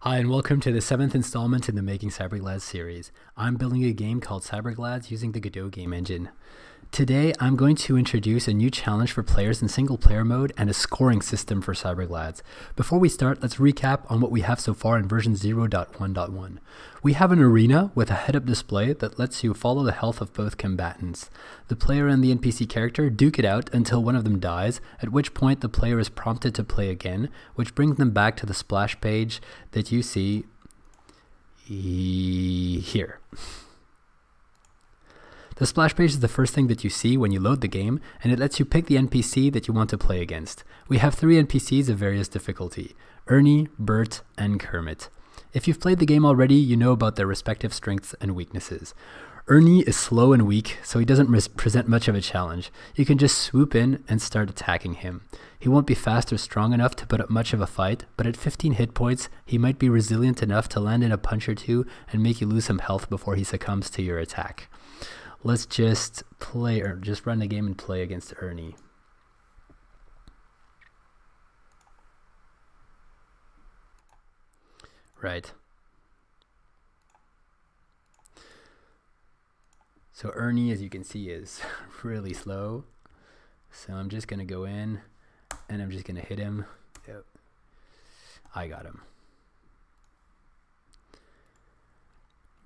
Hi, and welcome to the 7th installment in the Making Cyberglads series. I'm building a game called Cyberglads using the Godot game engine. Today, I'm going to introduce a new challenge for players in single-player mode and a scoring system for Cyberglads. Before we start, let's recap on what we have so far in version 0.1.1. We have an arena with a head-up display that lets you follow the health of both combatants. The player and the NPC character duke it out until one of them dies, at which point the player is prompted to play again, which brings them back to the splash page that you see here. The splash page is the first thing that you see when you load the game, and it lets you pick the NPC that you want to play against. We have 3 NPCs of various difficulty: Ernie, Bert, and Kermit. If you've played the game already, you know about their respective strengths and weaknesses. Ernie is slow and weak, so he doesn't present much of a challenge. You can just swoop in and start attacking him. He won't be fast or strong enough to put up much of a fight, but at 15 hit points, he might be resilient enough to land in a punch or two and make you lose some health before he succumbs to your attack. Let's just play, or just run the game and play against Ernie. Right. So Ernie, as you can see, is really slow. So I'm just going to go in and I'm just going to hit him. Yep. I got him.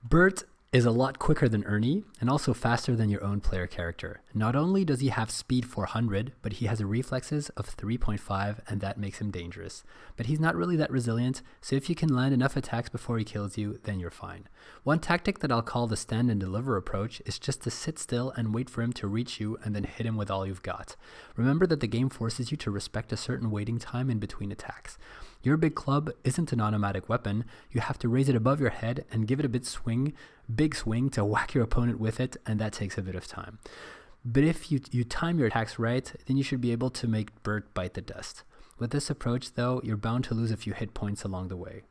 Bert is a lot quicker than Ernie and also faster than your own player character. Not only does he have speed 400, but he has reflexes of 3.5, and that makes him dangerous. But he's not really that resilient, so if you can land enough attacks before he kills you, then you're fine. One tactic that I'll call the stand and deliver approach is just to sit still and wait for him to reach you and then hit him with all you've got. Remember that the game forces you to respect a certain waiting time in between attacks. Your big club isn't an automatic weapon. You have to raise it above your head and give it a big swing to whack your opponent with it, and that takes a bit of time. But if you time your attacks right, then you should be able to make Bert bite the dust. With this approach, though, you're bound to lose a few hit points along the way.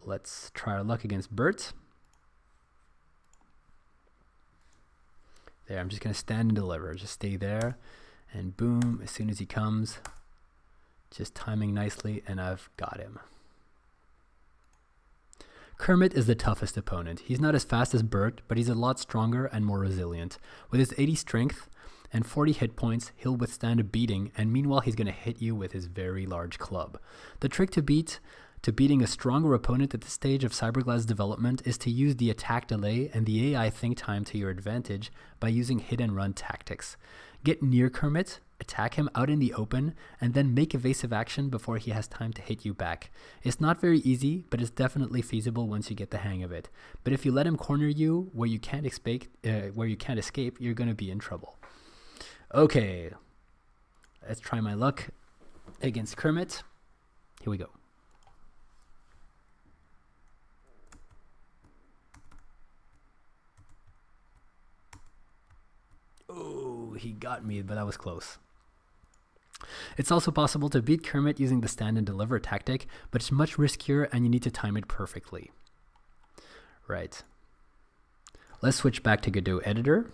Let's try our luck against Bert. There, I'm just going to stand and deliver. Just stay there, and boom, as soon as he comes, just timing nicely, and I've got him. Kermit is the toughest opponent. He's not as fast as Bert, but he's a lot stronger and more resilient. With his 80 strength and 40 hit points, he'll withstand a beating, and meanwhile he's going to hit you with his very large club. The trick to beating a stronger opponent at this stage of Cyberglads development is to use the attack delay and the AI think time to your advantage by using hit and run tactics. Get near Kermit, attack him out in the open, and then make evasive action before he has time to hit you back. It's not very easy, but it's definitely feasible once you get the hang of it. But if you let him corner you where you can't escape, you're going to be in trouble. Okay, let's try my luck against Kermit. Here we go. Oh, he got me, but that was close. It's also possible to beat Kermit using the stand and deliver tactic, but it's much riskier and you need to time it perfectly. Right. Let's switch back to Godot editor.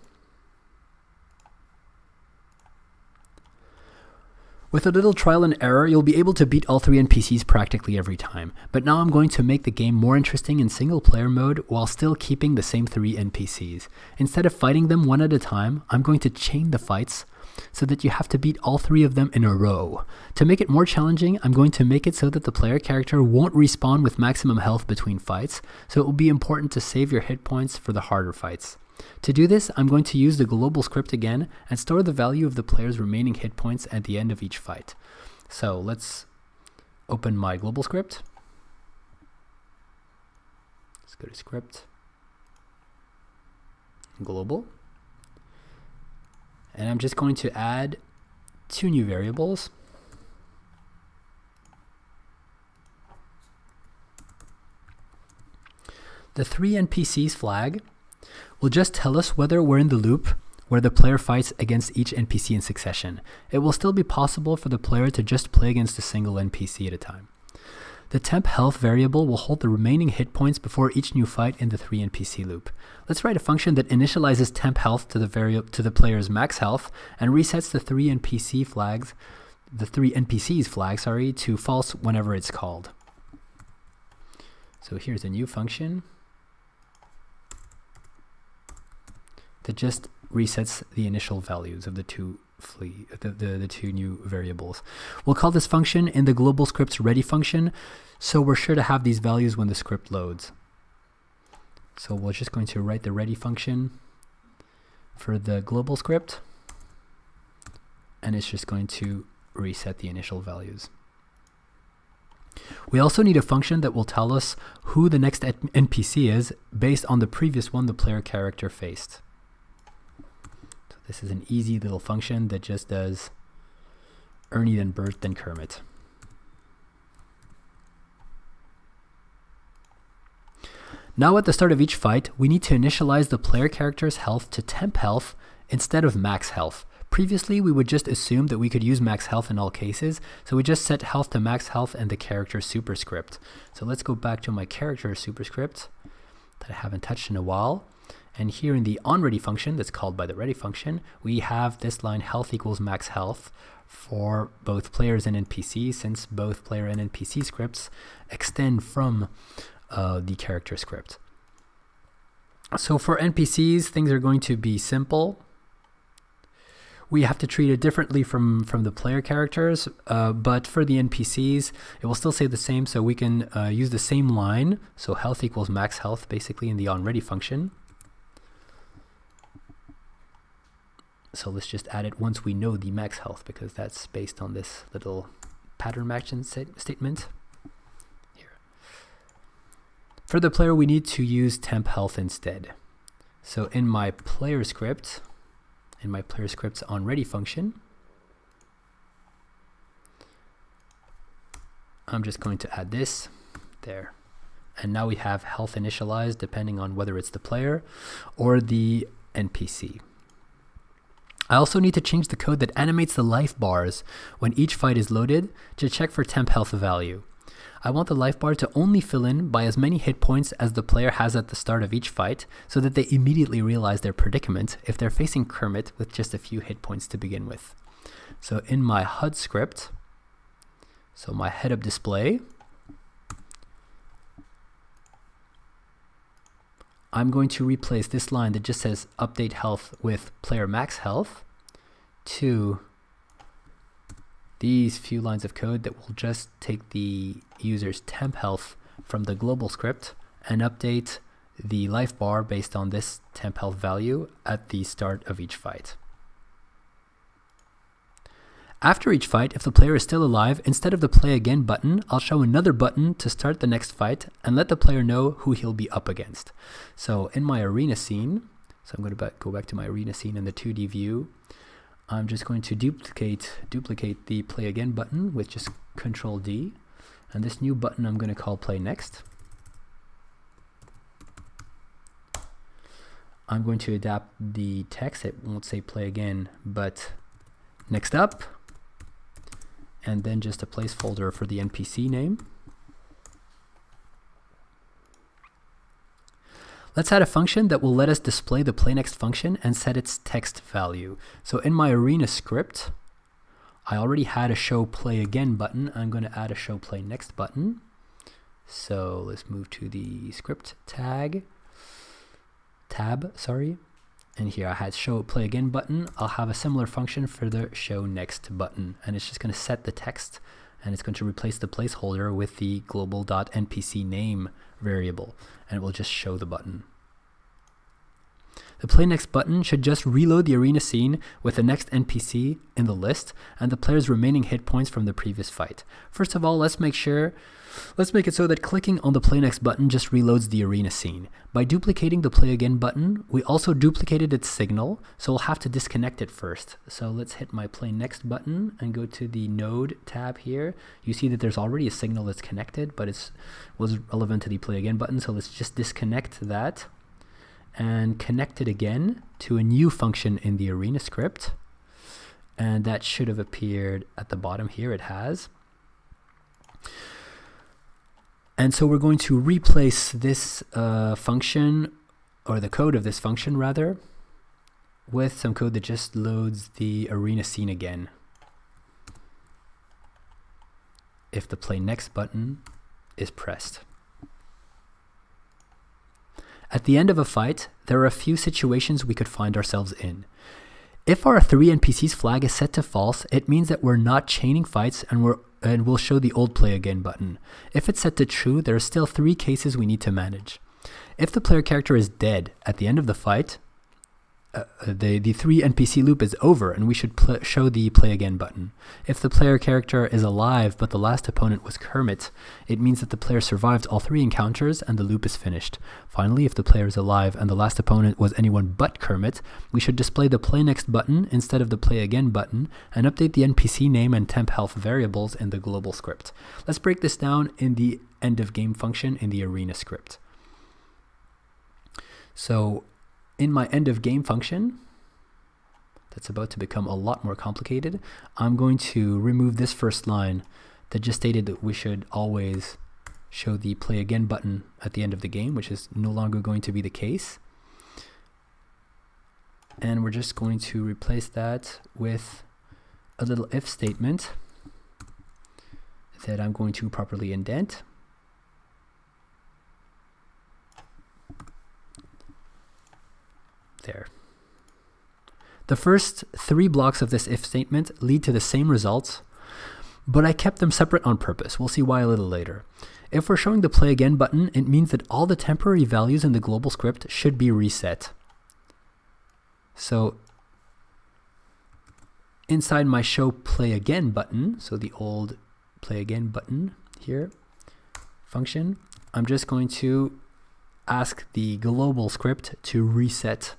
With a little trial and error, you'll be able to beat all 3 NPCs practically every time. But now I'm going to make the game more interesting in single player mode while still keeping the same 3 NPCs. Instead of fighting them one at a time, I'm going to chain the fights so that you have to beat all 3 of them in a row. To make it more challenging, I'm going to make it so that the player character won't respawn with maximum health between fights, so it will be important to save your hit points for the harder fights. To do this, I'm going to use the global script again and store the value of the player's remaining hit points at the end of each fight. So let's open my global script. Let's go to script, global. And I'm just going to add 2 new variables. The 3 NPCs flag will just tell us whether we're in the loop where the player fights against each NPC in succession. It will still be possible for the player to just play against a single NPC at a time. The temp health variable will hold the remaining hit points before each new fight in the 3 NPC loop. Let's write a function that initializes temp health to the player's max health and resets the 3 NPCs flag, to false whenever it's called. So here's a new function that just resets the initial values of the two the two new variables. We'll call this function in the global script's ready function, so we're sure to have these values when the script loads. So we're just going to write the ready function for the global script, and it's just going to reset the initial values. We also need a function that will tell us who the next NPC is based on the previous one the player character faced. So this is an easy little function that just does Ernie, then Bert, then Kermit. Now at the start of each fight, we need to initialize the player character's health to temp health instead of max health. Previously, we would just assume that we could use max health in all cases, so we just set health to max health and the character superscript. So let's go back to my character superscript that I haven't touched in a while. And here in the onReady function that's called by the ready function, we have this line health equals max health for both players and NPCs, since both player and NPC scripts extend from the character script. So for NPCs, things are going to be simple. We have to treat it differently from the player characters, but for the NPCs, it will still say the same, so we can use the same line. So health equals max health, basically, in the onReady function. So let's just add it once we know the max health, because that's based on this little pattern matching statement. For the player, we need to use temp health instead. So in my player script's onReady function, I'm just going to add this there. And now we have health initialized depending on whether it's the player or the NPC. I also need to change the code that animates the life bars when each fight is loaded to check for temp health value. I want the life bar to only fill in by as many hit points as the player has at the start of each fight, so that they immediately realize their predicament if they're facing Kermit with just a few hit points to begin with. So in my HUD script, so my head-up display, I'm going to replace this line that just says update health with player max health to these few lines of code that will just take the user's temp health from the global script and update the life bar based on this temp health value at the start of each fight. After each fight, if the player is still alive, instead of the play again button, I'll show another button to start the next fight and let the player know who he'll be up against. So in my arena scene, so I'm going to go back to my arena scene in the 2D view. I'm just going to duplicate the play again button with just Control D, and this new button I'm going to call play next. I'm going to adapt the text. It won't say play again, but next up, and then just a placeholder for the NPC name. Let's add a function that will let us display the playNext function and set its text value. So in my arena script, I already had a show play again button. I'm going to add a show play next button. So let's move to the script tab, and here I had show play again button. I'll have a similar function for the show next button, and it's just going to set the text, and it's going to replace the placeholder with the global.npc name variable, and it will just show the button. The play next button should just reload the arena scene with the next NPC in the list and the player's remaining hit points from the previous fight. First of all, let's make it so that clicking on the play next button just reloads the arena scene. By duplicating the play again button, we also duplicated its signal, so we'll have to disconnect it first. So let's hit my play next button and go to the node tab here. You see that there's already a signal that's connected, but it was relevant to the play again button, so let's just disconnect that and connect it again to a new function in the arena script, and that should have appeared at the bottom here. It has. And so we're going to replace this function, or the code of this function rather, with some code that just loads the arena scene again if the play next button is pressed. At the end of a fight, there are a few situations we could find ourselves in. If our 3 NPCs flag is set to false, it means that we're not chaining fights and we'll show the old play again button. If it's set to true, there are still 3 cases we need to manage. If the player character is dead at the end of the fight, the 3 NPC loop is over and we should show the play again button. If the player character is alive but the last opponent was Kermit, it means that the player survived all 3 encounters and the loop is finished. Finally, if the player is alive and the last opponent was anyone but Kermit, we should display the play next button instead of the play again button and update the NPC name and temp health variables in the global script. Let's break this down in the end of game function in the arena script. So in my end of game function, that's about to become a lot more complicated, I'm going to remove this first line that just stated that we should always show the play again button at the end of the game, which is no longer going to be the case. And we're just going to replace that with a little if statement that I'm going to properly indent. There. The first 3 blocks of this if statement lead to the same results, but I kept them separate on purpose. We'll see why a little later. If we're showing the play again button, it means that all the temporary values in the global script should be reset. So inside my show play again button, so the old play again button here function, I'm just going to ask the global script to reset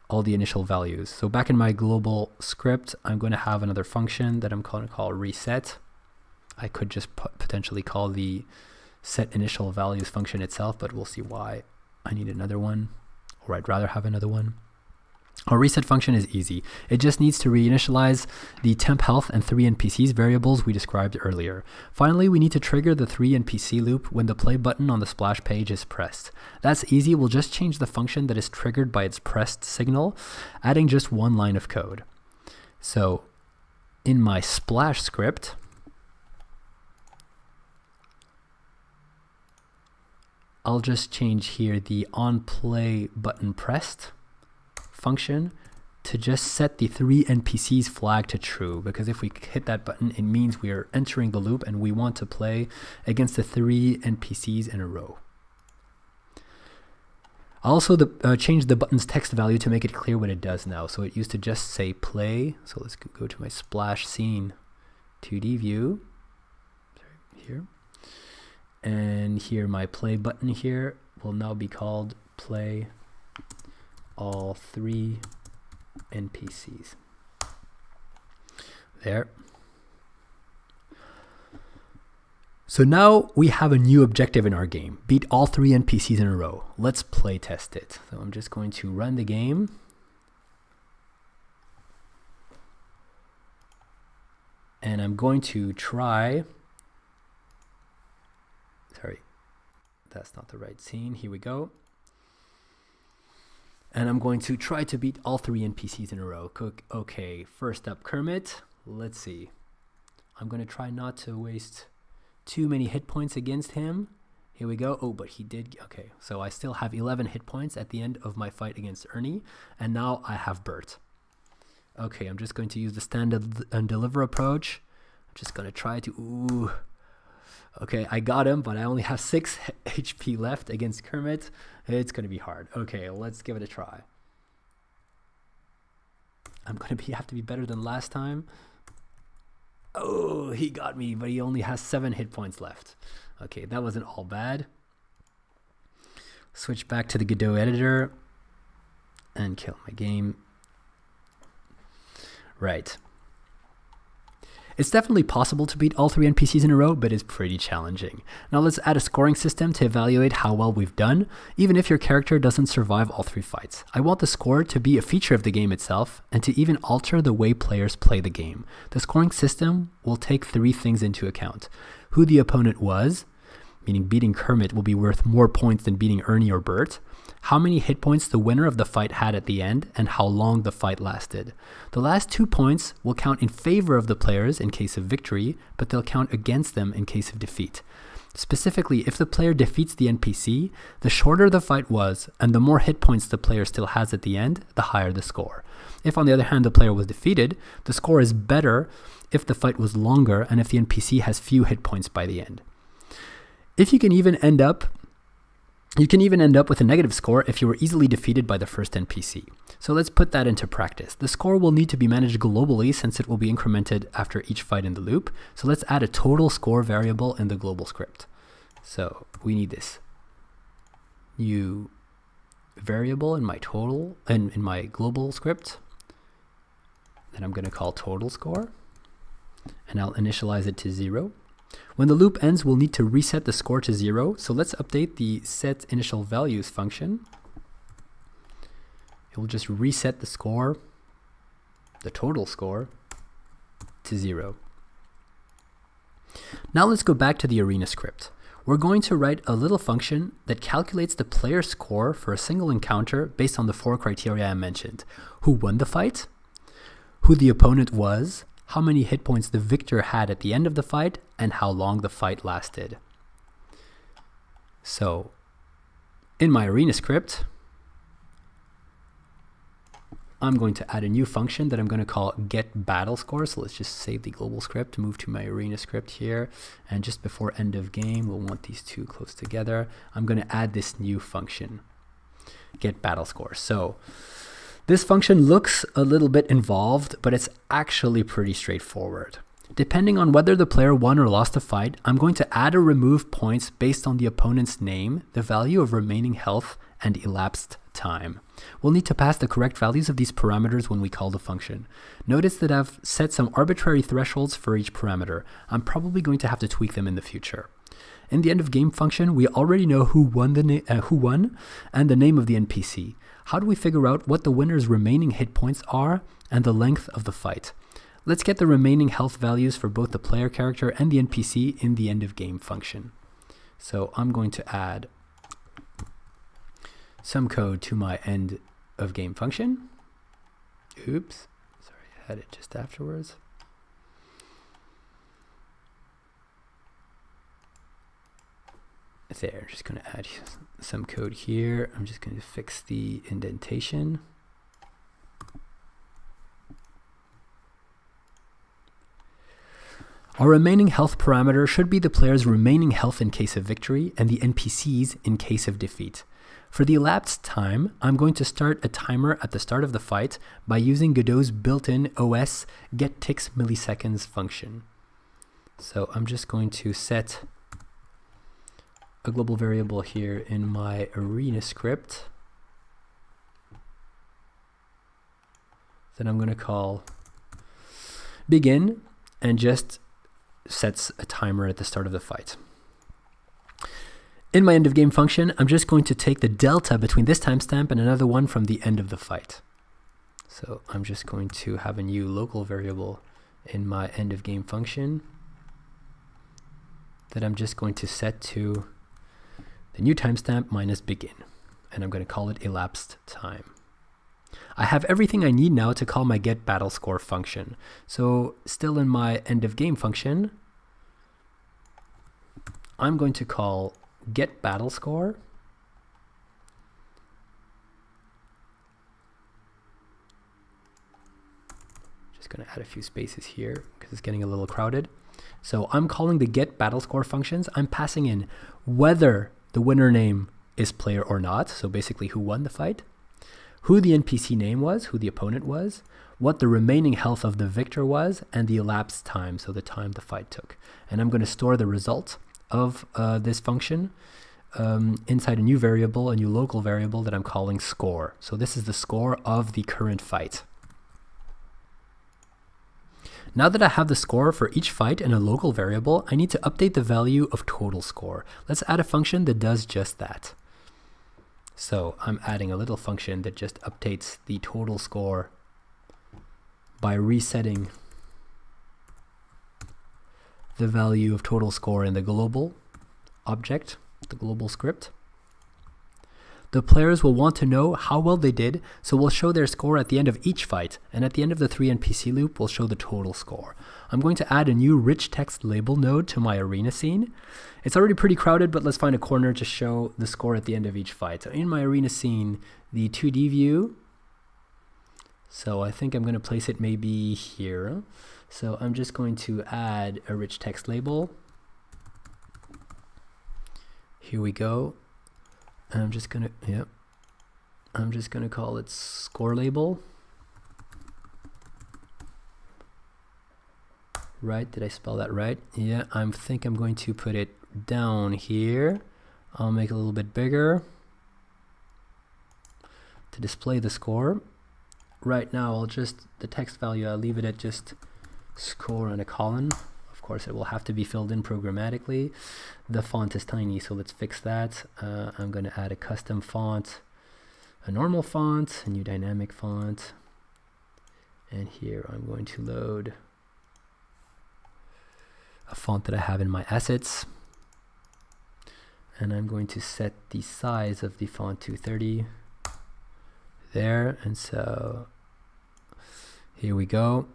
all the initial values. So back in my global script, I'm going to have another function that I'm going to call reset. I could just potentially call the set initial values function itself, but we'll see why I need another one, or I'd rather have another one. Our reset function is easy. It just needs to reinitialize the temp health and 3 NPCs variables we described earlier. Finally, we need to trigger the 3 NPC loop when the play button on the splash page is pressed. That's easy. We'll just change the function that is triggered by its pressed signal, adding just 1 line of code. So in my splash script, I'll just change here the on play button pressed function to just set the 3 NPCs flag to true, because if we hit that button, it means we are entering the loop and we want to play against the 3 NPCs in a row. I also changed the button's text value to make it clear what it does now. So it used to just say play. So let's go to my splash scene 2D view. Sorry, here. And here my play button here will now be called play all 3 NPCs. There. So now we have a new objective in our game. Beat all 3 NPCs in a row. Let's play test it. So I'm just going to run the game. And I'm going to try. Sorry, that's not the right scene. Here we go. And I'm going to try to beat all 3 NPCs in a row. Okay, first up Kermit. Let's see. I'm going to try not to waste too many hit points against him. Here we go. Oh, but he did. Okay, so I still have 11 hit points at the end of my fight against Ernie. And now I have Bert. Okay, I'm just going to use the stand and deliver approach. I'm just going to try to... Ooh. Okay, I got him, but I only have 6 HP left against Kermit. It's going to be hard. Okay, let's give it a try. I'm going to have to be better than last time. Oh, he got me, but he only has 7 hit points left. Okay, that wasn't all bad. Switch back to the Godot editor and kill my game. Right. It's definitely possible to beat all 3 NPCs in a row, but it's pretty challenging. Now let's add a scoring system to evaluate how well we've done, even if your character doesn't survive all 3 fights. I want the score to be a feature of the game itself, and to even alter the way players play the game. The scoring system will take 3 things into account: who the opponent was, meaning beating Kermit will be worth more points than beating Ernie or Bert, how many hit points the winner of the fight had at the end, and how long the fight lasted. The last 2 points will count in favor of the players in case of victory, but they'll count against them in case of defeat. Specifically, if the player defeats the NPC, the shorter the fight was, and the more hit points the player still has at the end, the higher the score. If, on the other hand, the player was defeated, the score is better if the fight was longer and if the NPC has few hit points by the end. You can even end up with a negative score if you were easily defeated by the first NPC. So let's put that into practice. The score will need to be managed globally since it will be incremented after each fight in the loop. So let's add a total score variable in the global script. So we need this new variable in my global script that I'm going to call total score, and I'll initialize it to 0. When the loop ends, we'll need to reset the score to 0. So let's update the set initial values function. It will just reset the score, the total score, to 0. Now let's go back to the arena script. We're going to write a little function that calculates the player score for a single encounter based on the 4 criteria I mentioned: who won the fight, who the opponent was, how many hit points the victor had at the end of the fight, and how long the fight lasted. So in my arena script, I'm going to add a new function that I'm going to call getBattleScore. So let's just save the global script, move to my arena script here, and just before end of game, we'll want these two close together. I'm going to add this new function, getBattleScore. So this function looks a little bit involved, but it's actually pretty straightforward. Depending on whether the player won or lost a fight, I'm going to add or remove points based on the opponent's name, the value of remaining health, and elapsed time. We'll need to pass the correct values of these parameters when we call the function. Notice that I've set some arbitrary thresholds for each parameter. I'm probably going to have to tweak them in the future. In the end of game function, we already know who won and the name of the NPC. How do we figure out what the winner's remaining hit points are and the length of the fight? Let's get the remaining health values for both the player character and the NPC in the end of game function. So I'm going to add some code to my end of game function. Oops, sorry, I had it just afterwards. There, I'm just going to add some code here. I'm just going to fix the indentation. Our remaining health parameter should be the player's remaining health in case of victory and the NPC's in case of defeat. For the elapsed time, I'm going to start a timer at the start of the fight by using Godot's built-in OS getTixMilliseconds function. So I'm just going to set a global variable here in my arena script that I'm going to call begin, and just sets a timer at the start of the fight. In my end of game function, I'm just going to take the delta between this timestamp and another one from the end of the fight. So I'm just going to have a new local variable in my end of game function that I'm just going to set to the new timestamp minus begin, and I'm going to call it elapsed time. I have everything I need now to call my getBattleScore function. So still in my end of game function, I'm going to call getBattleScore just going to add a few spaces here because it's getting a little crowded. So I'm calling the getBattleScore functions. I'm passing in whether the winner name is player or not, so basically who won the fight, who the NPC name was, who the opponent was, what the remaining health of the victor was, and the elapsed time, so the time the fight took. And I'm going to store the result of this function inside a new variable, a new local variable that I'm calling score. So this is the score of the current fight. Now that I have the score for each fight in a local variable, I need to update the value of total score. Let's add a function that does just that. So I'm adding a little function that just updates the total score by resetting the value of total score in the global object, the global script. The players will want to know how well they did, so we'll show their score at the end of each fight, and at the end of the 3 NPC loop, we'll show the total score. I'm going to add a new rich text label node to my arena scene. It's already pretty crowded, but let's find a corner to show the score at the end of each fight. So in my arena scene, the 2D view, so I think I'm going to place it maybe here. So I'm just going to add a rich text label. Here we go. I'm just gonna call it score label. Right, did I spell that right? Yeah, I think I'm going to put it down here. I'll make it a little bit bigger to display the score. Right now, the text value, I'll leave it at just score and a colon. Of course, it will have to be filled in programmatically. The font is tiny, so let's fix that. I'm going to add a custom font, a normal font, a new dynamic font. And here I'm going to load a font that I have in my assets. And I'm going to set the size of the font to 30 there. And so here we go.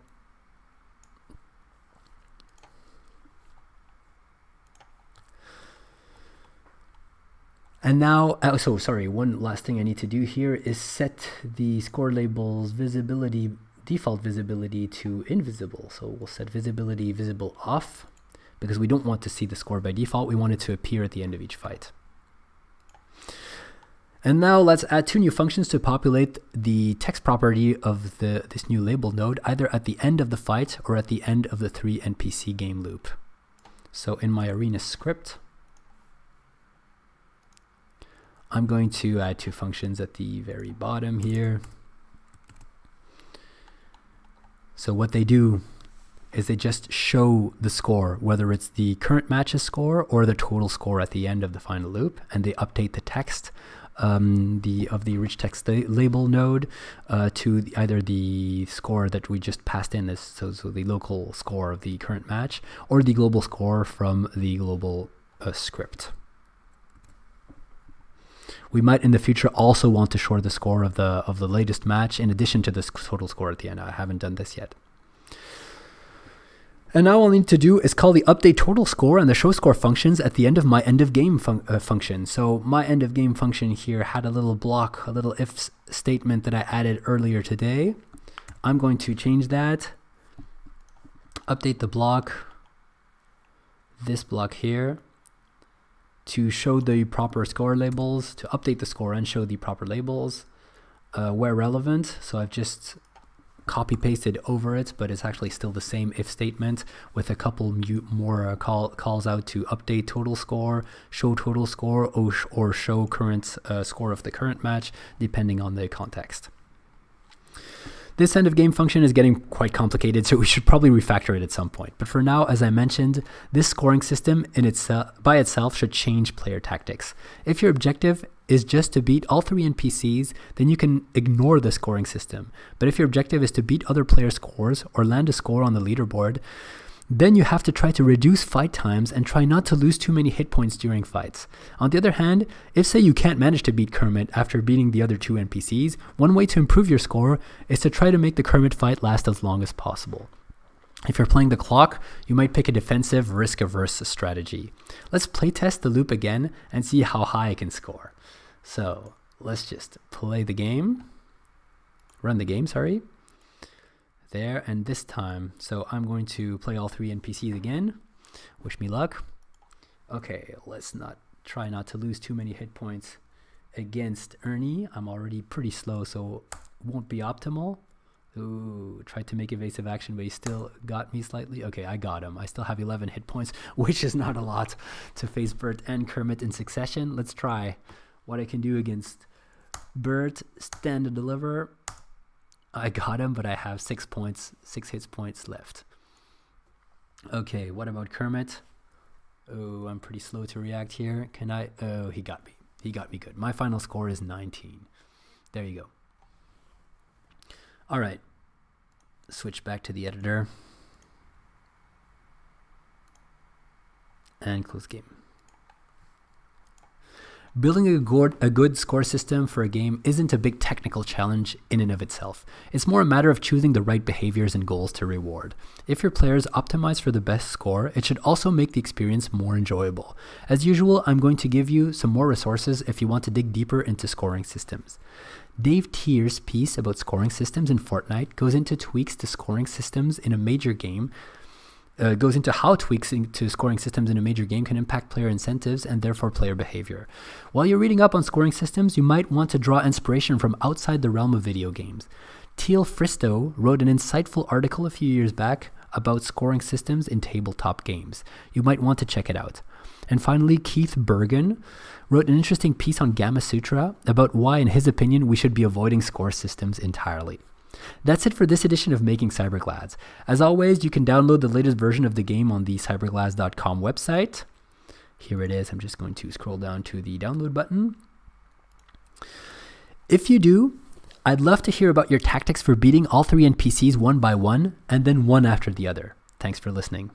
And now, one last thing I need to do here is set the score label's visibility, default visibility to invisible. So we'll set visibility visible off because we don't want to see the score by default. We want it to appear at the end of each fight. And now let's add 2 new functions to populate the text property of this new label node, either at the end of the fight or at the end of the 3 NPC game loop. So in my arena script, I'm going to add 2 functions at the very bottom here. So what they do is they just show the score, whether it's the current match's score or the total score at the end of the final loop, and they update the text of the rich text label node to either the score that we just passed in, so the local score of the current match, or the global score from the global script. We might in the future also want to show the score of the latest match in addition to this total score at the end. I haven't done this yet. And now all I need to do is call the update total score and the show score functions at the end of my end of game function. So my end of game function here had a little block, a little if statement that I added earlier today. I'm going to change that, update the block, this block here, to show the proper score labels, to update the score and show the proper labels where relevant. So I've just copy pasted over it, but it's actually still the same if statement with a couple more calls out to update total score, show total score, or show current score of the current match, depending on the context. This end of game function is getting quite complicated, so we should probably refactor it at some point. But for now, as I mentioned, this scoring system by itself should change player tactics. If your objective is just to beat all 3 NPCs, then you can ignore the scoring system. But if your objective is to beat other players' scores or land a score on the leaderboard, then you have to try to reduce fight times and try not to lose too many hit points during fights. On the other hand, if say you can't manage to beat Kermit after beating the other 2 NPCs, one way to improve your score is to try to make the Kermit fight last as long as possible. If you're playing the clock, you might pick a defensive, risk-averse strategy. Let's playtest the loop again and see how high I can score. So let's just play the game, run the game, sorry. There, and this time, so I'm going to play all 3 NPCs again. Wish me luck. Okay, let's try not to lose too many hit points against Ernie. I'm already pretty slow, so it won't be optimal. Ooh, tried to make evasive action, but he still got me slightly. Okay, I got him. I still have 11 hit points, which is not a lot to face Bert and Kermit in succession. Let's try what I can do against Bert. Stand and deliver. I got him, but I have 6 hit points left. Okay, what about Kermit? Oh, I'm pretty slow to react here. Can I? Oh, he got me. He got me good. My final score is 19. There you go. All right. Switch back to the editor. And close game. Building a good score system for a game isn't a big technical challenge in and of itself. It's more a matter of choosing the right behaviors and goals to reward. If your players optimize for the best score, it should also make the experience more enjoyable. As usual, I'm going to give you some more resources if you want to dig deeper into scoring systems. Dave Tier's piece about scoring systems in Fortnite goes into tweaks to scoring systems in a major game goes into how tweaks to scoring systems in a major game can impact player incentives and therefore player behavior. While you're reading up on scoring systems, you might want to draw inspiration from outside the realm of video games. Teal Fristow wrote an insightful article a few years back about scoring systems in tabletop games. You might want to check it out. And finally, Keith Bergen wrote an interesting piece on Gamma Sutra about why, in his opinion, we should be avoiding score systems entirely. That's it for this edition of Making Cyberglads. As always, you can download the latest version of the game on the cyberglads.com website. Here it is. I'm just going to scroll down to the download button. If you do, I'd love to hear about your tactics for beating all 3 NPCs one by one and then one after the other. Thanks for listening.